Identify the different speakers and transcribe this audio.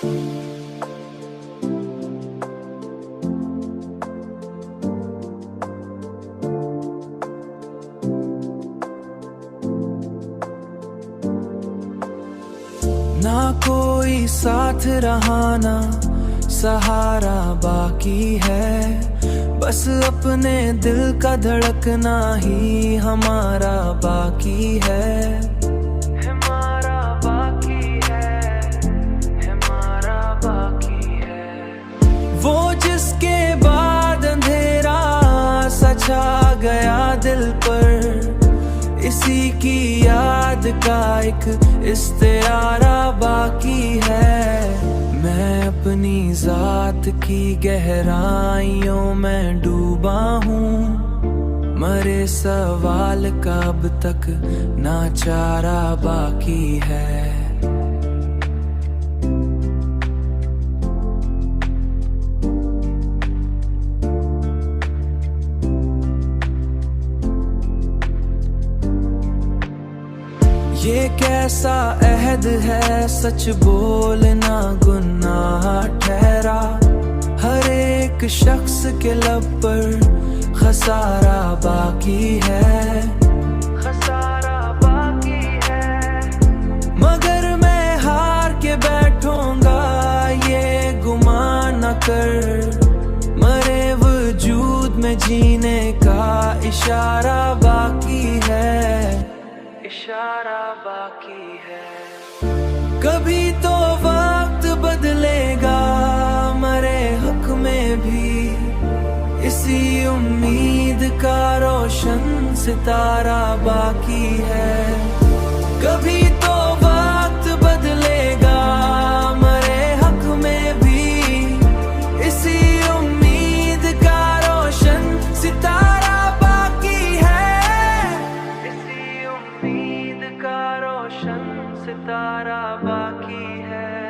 Speaker 1: ना कोई साथ रहा ना सहारा बाकी है, बस अपने दिल का धड़कना ही हमारा बाकी है। हमारा बाकी है, हमारा बाकी है। वो जिसके बाद अंधेरा सा छा गया दिल पर, इसी की याद का एक इस्तेआरा बाकी है। मैं अपनी जात की गहराइयों में डूबा हूँ, मरे सवाल का अब तक ना चारा बाकी है। ये कैसा अहद है सच बोलना गुनाह ठहरा, हर एक शख्स के लब पर खसारा बाकी है। खसारा बाकी है, मगर मैं हार के बैठूंगा ये गुमान न कर, मरे वजूद में जीने का इशारा बाकी है। इशारा बाकी है। कभी तो वक्त बदलेगा मरे हक में भी, इसी उम्मीद का रोशन सितारा बाकी है। कभी तो वक्त बदलेगा मरे हक में भी, इसी उम्मीद का रोशन सितारा बाकी है। इसी उम्मीद का रोशन सितारा बाकी है।